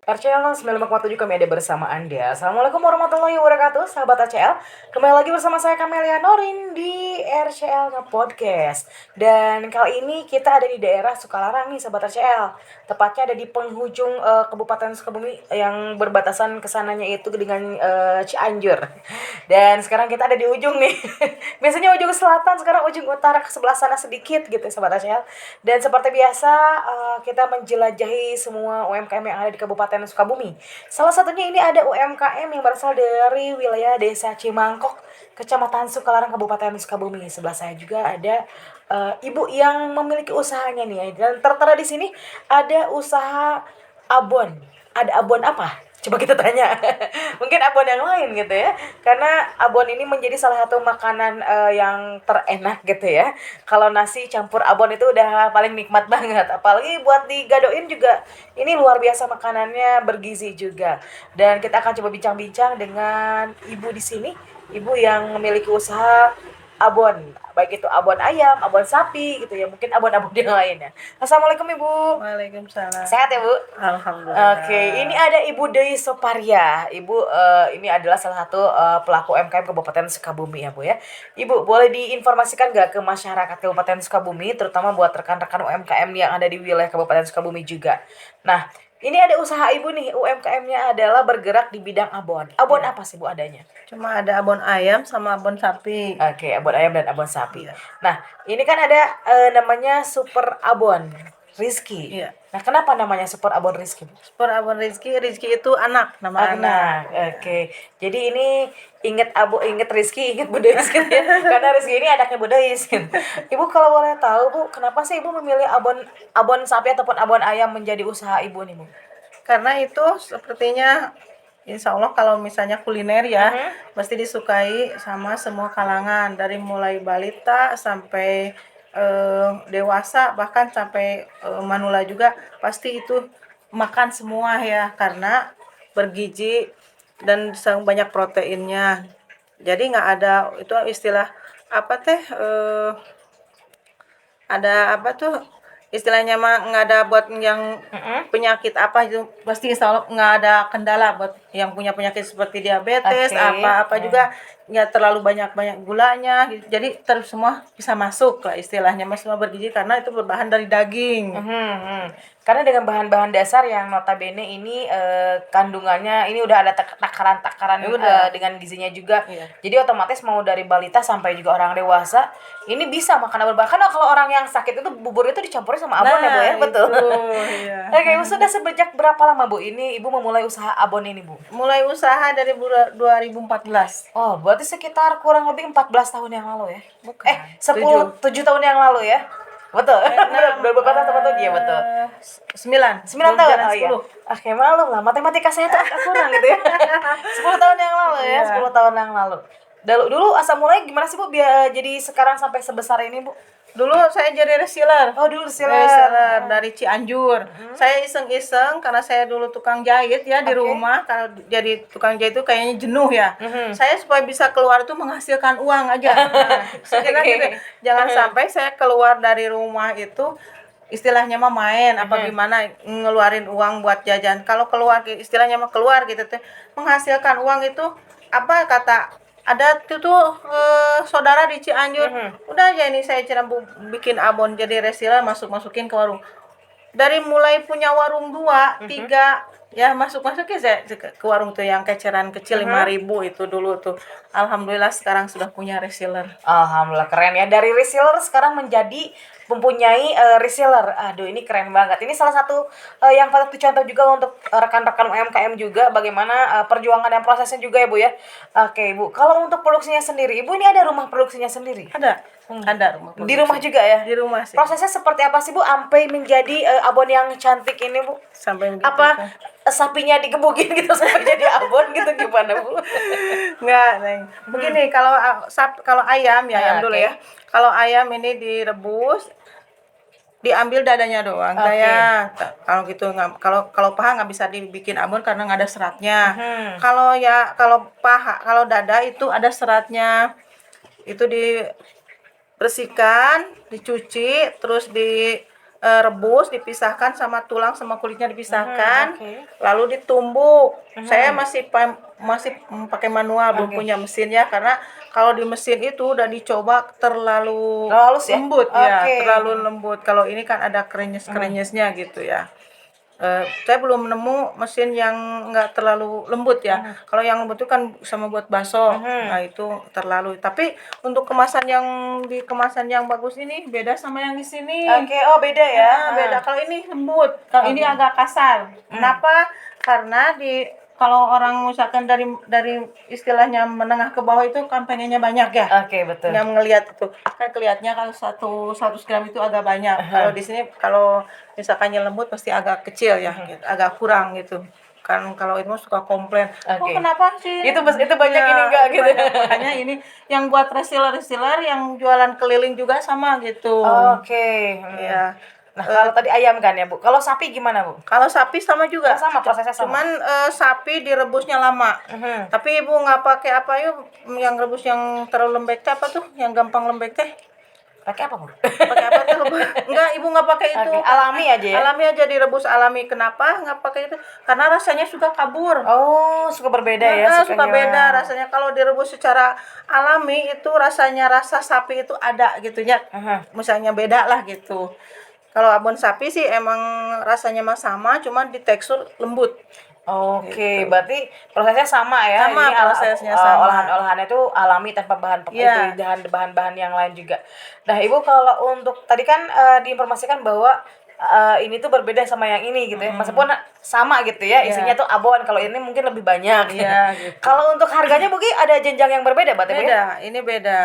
RCL 95,7 kami ada bersama Anda. Assalamualaikum warahmatullahi wabarakatuh, sahabat RCL. Kembali lagi bersama saya Kamelia Norin di RCL Podcast. Dan kali ini kita ada di daerah Sukalarang nih, sahabat RCL. Tepatnya ada di penghujung Kabupaten Sukabumi yang berbatasan kesananya itu dengan Cianjur. Dan sekarang kita ada di ujung nih. Biasanya ujung selatan, sekarang ujung utara ke sebelah sana sedikit gitu, sahabat RCL. Dan seperti biasa kita menjelajahi semua UMKM yang ada di Kabupaten Sukabumi. Salah satunya ini ada UMKM yang berasal dari wilayah Desa Cimangkok, Kecamatan Sukalarang, Kabupaten Sukabumi. Sebelah saya juga ada ibu yang memiliki usahanya nih. Dan tertera di sini ada usaha abon. Ada abon apa? Coba kita tanya. Mungkin abon yang lain gitu ya. Karena abon ini menjadi salah satu makanan yang terenak gitu ya. Kalau nasi campur abon itu udah paling nikmat banget. Apalagi buat digadoin juga ini luar biasa makanannya, bergizi juga. Dan kita akan coba bincang-bincang dengan ibu di sini, ibu yang memiliki usaha abon, baik itu abon ayam, abon sapi gitu ya, mungkin abon-abon yang lainnya. Assalamualaikum Ibu. Waalaikumsalam. Sehat ya Bu? Alhamdulillah. Oke, ini ada Ibu Dewi Soparia. Ibu ini adalah salah satu pelaku UMKM Kabupaten Sukabumi ya Bu ya. Ibu boleh diinformasikan nggak ke masyarakat Kabupaten Sukabumi, terutama buat rekan-rekan UMKM yang ada di wilayah Kabupaten Sukabumi juga. Nah, ini ada usaha Ibu nih, UMKM-nya adalah bergerak di bidang abon. Abon Ya. apa sih Bu adanya? Cuma ada abon ayam sama abon sapi. Oke, abon ayam dan abon sapi. Iya. Nah, ini kan ada namanya Super Abon Rizky. Iya. Nah, kenapa namanya Super Abon Rizky, Bu? Super abon Rizky, Rizky itu anak, nama Anak. anak. Ya. Oke. Jadi ini inget Rizky, inget Bu Deis gitu ya. Karena Rizky ini anaknya Bu Deis gitu. Ibu kalau boleh tahu, Bu, kenapa sih Ibu memilih abon abon sapi ataupun abon ayam menjadi usaha Ibu nih, Bu? Karena itu sepertinya Insya Allah kalau misalnya kuliner ya, pasti disukai sama semua kalangan, dari mulai balita sampai dewasa, bahkan sampai manula juga pasti itu makan semua ya, karena bergizi dan banyak proteinnya. Jadi nggak ada itu istilah apa teh ada apa tuh istilahnya mah nggak ada buat yang penyakit apa itu, pasti insya Allah nggak ada kendala buat yang punya penyakit seperti diabetes. Oke. Apa juga nggak terlalu banyak gulanya gitu. Jadi terus semua bisa masuk lah istilahnya, mas, semua bergizi karena itu berbahan dari daging. Karena dengan bahan-bahan dasar yang notabene ini kandungannya ini udah ada takaran-takaran dengan gizinya juga. Iya. Jadi otomatis mau dari balita sampai juga orang dewasa ini bisa makan abon. Bahkan kalau orang yang sakit itu bubur itu dicampurin sama abon ya Bu ya, betul. Itu, iya. Oke, Bu, sudah sejak berapa lama Bu ini Ibu memulai usaha abon ini, Bu? Mulai usaha dari 2014. Oh, berarti sekitar kurang lebih 14 tahun yang lalu ya? Bukan. 7 tahun yang lalu ya? Betul. Benar, 2014 ya betul. 9 tahun. Oh iya. Oke, malu lah. Matematika saya tuh agak kurang gitu ya. 10 tahun yang lalu ya, 10 tahun yang lalu. Dulu asal mulai gimana sih Bu biar jadi sekarang sampai sebesar ini, Bu? Dulu saya jadi reseller. Oh, dulu Reseller dari Cianjur. Saya iseng-iseng karena saya dulu tukang jahit ya di rumah. Kalau jadi tukang jahit itu kayaknya jenuh ya. Saya supaya bisa keluar itu menghasilkan uang aja. Nah, sekira gitu. Jangan sampai saya keluar dari rumah itu istilahnya mah main apa gimana ngeluarin uang buat jajan. Kalau keluar istilahnya mah keluar gitu tuh menghasilkan uang itu apa kata ada tuh saudara di Cianjur. Udah aja ini saya cara bikin abon jadi reseller, masukin ke warung. Dari mulai punya warung 2, 3 ya masukin saya ke warung tuh yang keceran kecil 5.000 itu dulu tuh. Alhamdulillah sekarang sudah punya reseller. Alhamdulillah keren ya. Dari reseller sekarang menjadi mempunyai reseller. Aduh, ini keren banget. Ini salah satu yang patut dicontoh juga untuk rekan-rekan UMKM juga bagaimana perjuangan dan prosesnya juga ya Bu ya. Oke Bu, kalau untuk produksinya sendiri, Ibu ini ada rumah produksinya sendiri? Ada rumah Di rumah juga ya? Di rumah sih. Prosesnya seperti apa sih Bu sampai menjadi abon yang cantik ini Bu? Sampai begitu. Apa sapinya digebukin gitu sampai jadi abon gitu gimana Bu? Enggak, Neng. Begini, kalau ayam ya, ayam dulu Oke. ya. Kalau ayam ini direbus, diambil dadanya doang. Oke. Kalau gitu nggak, kalau paha nggak bisa dibikin abon karena nggak ada seratnya. Kalau dada itu ada seratnya. Itu dibersihkan, dicuci, terus rebus, dipisahkan sama tulang sama kulitnya dipisahkan, Oke. lalu ditumbuk. Saya masih pakai manual, belum punya mesin ya, karena kalau di mesin itu udah dicoba terlalu Terlalu halus ya? lembut ya, Oke. terlalu lembut. Kalau ini kan ada krenyes-krenyesnya gitu ya. Saya belum nemu mesin yang nggak terlalu lembut ya. Kalau yang lembut itu kan sama buat bakso. Nah, itu terlalu. Tapi untuk di kemasan yang bagus ini beda sama yang di sini. Oke, oh beda ya. Beda. Kalau ini lembut, kalau ini agak kasar. Kenapa? Karena kalau orang misalkan dari istilahnya menengah ke bawah itu kan pengennya banyak ya. Oke, betul. Nggak ngelihat itu kan kelihatannya kalau 100 gram itu agak banyak. Kalau di sini kalau misalkannya lembut pasti agak kecil ya, gitu, agak kurang gitu. Kan kalau itu suka komplain, Oke. kenapa sih Itu banyak ini enggak gitu. banyak. Makanya ini yang buat reseller yang jualan keliling juga sama gitu. Oke. Ya. Nah, kalau tadi ayam kan ya, Bu. Kalau sapi gimana, Bu? Kalau sapi sama juga. Oh, sama, prosesnya sama. Cuman sapi direbusnya lama. Tapi Ibu nggak pakai apa yuk yang rebus yang terlalu lembek teh apa tuh? Yang gampang lembek teh? Pakai apa, Bu? Pakai apa tuh? Enggak, Ibu nggak pakai itu. Oke, alami aja ya. Alami aja direbus alami. Kenapa nggak pakai itu? Karena rasanya suka kabur. Oh, suka berbeda ya Suka sukanya. beda rasanya. Kalau direbus secara alami itu rasanya rasa sapi itu ada gitu ya. Misalnya beda lah gitu. Kalau abon sapi sih emang rasanya mah sama, cuma di tekstur lembut. Oke, berarti prosesnya sama ya. Sama, Ini prosesnya sama. olahan-olahannya itu alami tanpa bahan Iya. itu bahan-bahan yang lain juga. Nah, Ibu kalau untuk tadi kan diinformasikan bahwa ini tuh berbeda sama yang ini gitu ya. Meskipun sama gitu ya, isinya tuh abon. Kalau ini mungkin lebih banyak. Iya, gitu. Kalau untuk harganya mungkin ada jenjang yang berbeda, berarti Bu, ya? Beda, ini beda.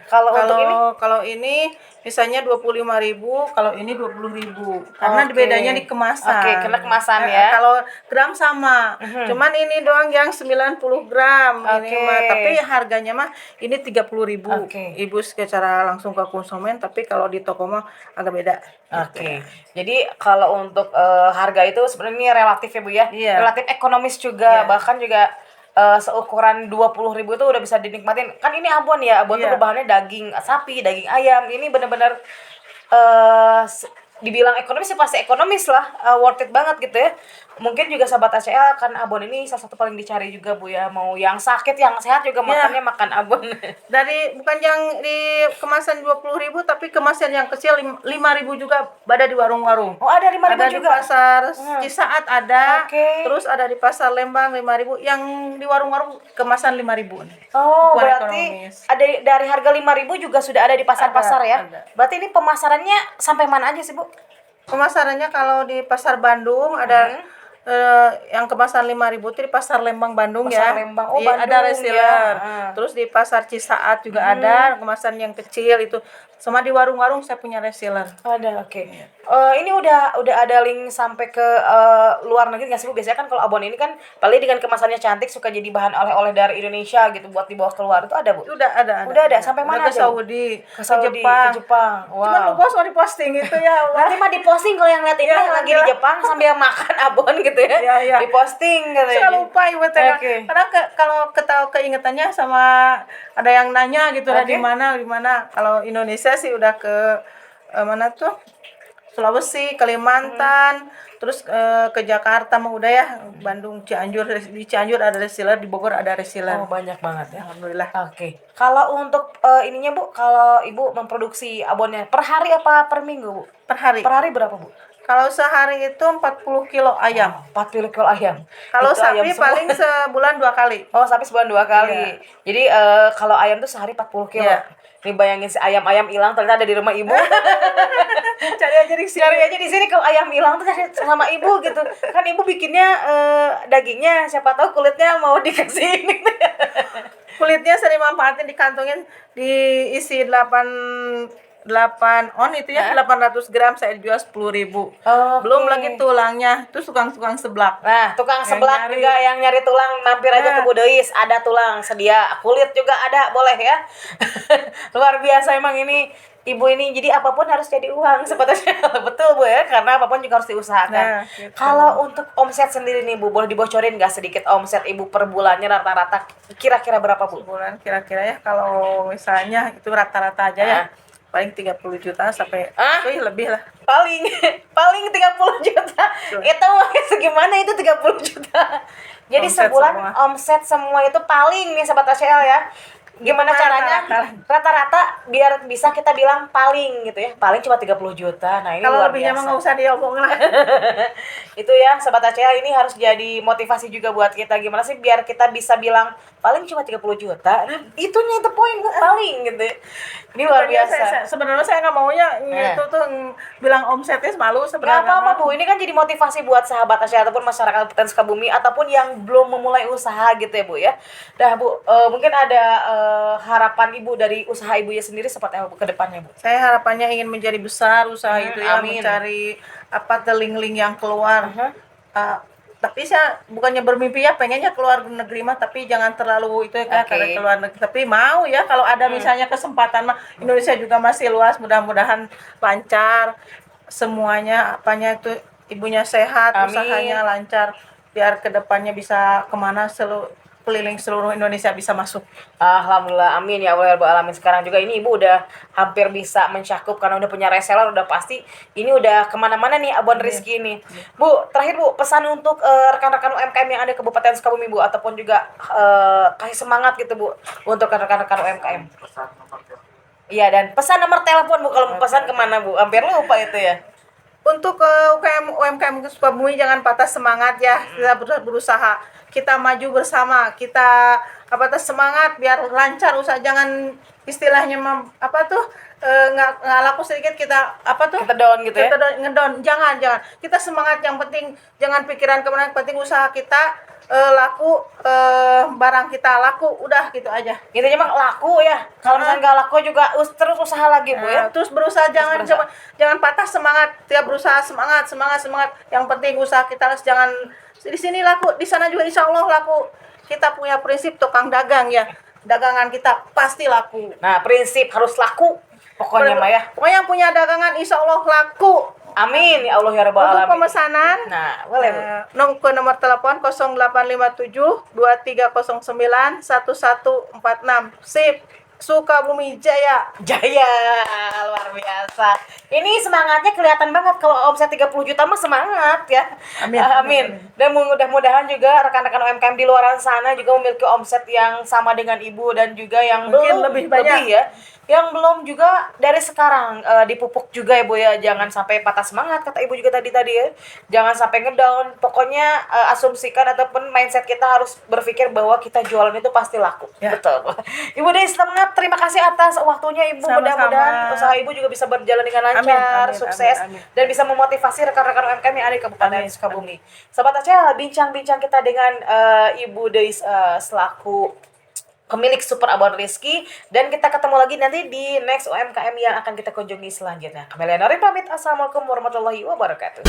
Kalau untuk ini Kalau ini misalnya 25.000, kalau ini 20.000. Karena Oke. bedanya di kemasan. Oke, kena kemasan ya. Kalau gram sama. Cuman ini doang yang 90 gram ini Oke. mah, tapi harganya mah ini 30.000. Oke. Ibu secara langsung ke konsumen, tapi kalau di toko mah agak beda. Oke, jadi kalau untuk harga itu sebenarnya ini relatif ya Bu ya, Iya. relatif ekonomis juga, Iya. bahkan juga seukuran 20.000 itu udah bisa dinikmatin. Kan ini abon ya, abon tuh Iya. bahannya daging sapi, daging ayam, ini benar-benar dibilang ekonomis ya pasti ekonomis lah, worth it banget gitu ya. Mungkin juga sahabat ACL kan abon ini salah satu paling dicari juga Bu ya, mau yang sakit yang sehat juga makannya makan abon. Bukan yang di kemasan 20.000, tapi kemasan yang kecil 5.000 juga ada di warung-warung. Oh, ada 5.000 Ada di juga. pasar Cisaat ada. Oke. Terus ada di pasar Lembang 5.000. Yang di warung-warung kemasan 5.000. Oh, Ukuran berarti ekonomis. ada dari harga 5.000 juga sudah ada di pasar-pasar ya. ada. Berarti ini pemasarannya sampai mana aja sih, Bu? Pemasarannya kalau di pasar Bandung ada yang kemasan 5.000 itu di pasar Lembang Bandung Pasar ya. Lembang. Oh, Iya, Bandung ada ya. reseller. Terus di pasar Cisaat juga ada kemasan yang kecil itu. Sama di warung-warung saya punya reseller. Ada, oke. Ini udah ada link sampai ke luar negeri nggak sih, Bu? Biasanya kan kalau abon ini kan paling dengan kemasannya cantik suka jadi bahan oleh-oleh dari Indonesia gitu buat dibawa keluar. Itu ada, Bu? Udah ada. Udah ada. Sampai mana Ke aja, Bu? Saudi, Ke Saudi, Jepang. ke Jepang. Wow. Cuman lupa soal diposting itu ya. Nanti mah diposting kalau yang lihat ini Iya, lagi di Jepang sambil makan abon gitu ya. Iya, iya. Diposting katanya. Saya lupa ibu teh. Oke. Karena kalau ketahui keingetannya sama ada yang nanya gitu lah Oke. di mana. Kalau Indonesia sih udah ke mana tuh? Sulawesi, Kalimantan, terus ke Jakarta mah udah ya. Bandung, Cianjur, di Cianjur ada reseller, di Bogor ada reseller. Oh, banyak banget ya. Alhamdulillah. Oke. Kalau untuk ininya Bu, kalau Ibu memproduksi abonnya per hari apa per minggu, Bu? Per hari. Per hari berapa, Bu? Kalau sehari itu 40 kilo ayam. 40 kilo ayam. Kalau Itu ayam sapi semua. paling sebulan 2 kali. Oh, sapi sebulan 2 kali. Iya. Jadi kalau ayam tuh sehari 40 kilo. Iya. Nih bayangin si ayam-ayam hilang ternyata ada di rumah Ibu. Cari aja di sini. Cari aja di sini kalau ayam hilang tuh cari sama Ibu gitu. Kan Ibu bikinnya dagingnya, siapa tahu kulitnya mau dikasih ini. Kulitnya sering manfaatin, dikantongin, diisi 8 on itu ya, 800 gram saya jual 10.000. Belum lagi tulangnya, itu tukang seblak. Nah, tukang seblak nyari. juga yang nyari tulang mampir aja ke Bu Deis, ada tulang sedia, kulit juga ada, boleh ya. Luar biasa emang ini Ibu ini, jadi apapun harus jadi uang sebetulnya. Betul Bu ya, karena apapun juga harus diusahakan. Nah, gitu. Kalau untuk omset sendiri nih Bu, boleh dibocorin nggak sedikit omset Ibu per bulannya rata-rata kira-kira berapa Bu? Bulan kira-kira ya, kalau misalnya itu rata-rata aja ya. paling 30 juta sampai lebih lah. Paling paling 30 juta. Itu segimana itu 30 juta. Jadi Omset sebulan semua. omset semua itu paling nih Sobat ACL ya. Gimana caranya rata-rata biar bisa kita bilang paling gitu ya. Paling cuma 30 juta. Nah, ini Kalau luar lebihnya mah biasa. nggak usah diomong lah. Itu ya Sobat ACL, ini harus jadi motivasi juga buat kita. Gimana sih biar kita bisa bilang paling cuma 30 juta. Itunya itu poin Bu, paling gitu. Ini luar biasa. Sebenarnya saya nggak maunya itu tuh bilang omsetnya malu Nggak sebenarnya. apa-apa Bu, ini kan jadi motivasi buat sahabat ACL ataupun masyarakat Kabupaten Sukabumi ataupun yang belum memulai usaha gitu ya Bu ya. Dah Bu, mungkin ada harapan Ibu dari usaha Ibunya sendiri seperti apa Bu ke depannya Bu? Saya harapannya ingin menjadi besar usaha itu ya, amin. mencari link-link yang keluar. Tapi saya bukannya bermimpi ya pengennya keluar negeri mah, tapi jangan terlalu itu ya karena keluar negeri. Tapi mau ya kalau ada misalnya kesempatan mah, Indonesia juga masih luas, mudah-mudahan lancar semuanya, apanya itu ibunya sehat, Amin. usahanya lancar, biar kedepannya bisa kemana keliling seluruh Indonesia bisa masuk. Alhamdulillah, amin ya Allah ya Rabbal alamin. Sekarang juga ini Ibu udah hampir bisa mencakup karena udah punya reseller, udah pasti ini udah kemana-mana nih Abon Rizky ini. Bu, terakhir Bu, pesan untuk rekan-rekan UMKM yang ada di Kabupaten Sukabumi Bu, ataupun juga kasih semangat gitu Bu untuk rekan-rekan UMKM. Iya, dan pesan nomor telepon Bu, kalau mau pesan kemana Bu? Hampir lupa itu ya. Untuk UMKM Sukabumi jangan patah semangat ya, kita berusaha, kita maju bersama, kita semangat biar lancar usaha, jangan istilahnya nggak laku sedikit kita Kita down gitu ya. kita ngedown, jangan kita semangat, yang penting jangan pikiran kemana, yang penting usaha kita laku, barang kita laku, udah gitu aja. Intinya mah laku ya. Kalau misalnya nggak laku juga terus usaha lagi Bu ya. Terus berusaha, jangan patah semangat, tiap berusaha semangat. Yang penting usaha kita jangan di sini laku, di sana juga insya Allah laku. Kita punya prinsip tukang dagang ya, dagangan kita pasti laku. Nah, prinsip harus laku pokoknya mah ya. Pokoknya yang punya dagangan insya Allah laku. Amin ya Allah ya Rabbal Untuk alamin. pemesanan, Nah, boleh Bu. ke nomor telepon 0857 2309 1146. Sip. Sukabumi Jaya. Jaya, luar biasa. Ini semangatnya kelihatan banget, kalau omset 30 juta mah semangat ya. Amin. Dan mudah-mudahan juga rekan-rekan UMKM di luar sana juga memiliki omset yang sama dengan Ibu, dan juga yang Mungkin belum lebih banyak ya. Yang belum juga dari sekarang dipupuk juga ya Bu ya. Jangan sampai patah semangat kata Ibu juga tadi ya. Jangan sampai ngedown. Pokoknya asumsikan ataupun mindset kita harus berpikir bahwa kita jualan itu pasti laku. Ya. Betul. Ibu Dei, semangat. Terima kasih atas waktunya Ibu. Sama-sama. Mudah-mudahan usaha Ibu juga bisa berjalan dengan lancar, sukses, dan bisa memotivasi rekan-rekan UMKM yang ada di Kabupaten Sukabumi. Sobat ACL, bincang-bincang kita dengan Ibu Dei selaku pemilik Super Abon Rizky, dan kita ketemu lagi nanti di next UMKM yang akan kita kunjungi selanjutnya. Kamelia Norin pamit. Assalamualaikum warahmatullahi wabarakatuh.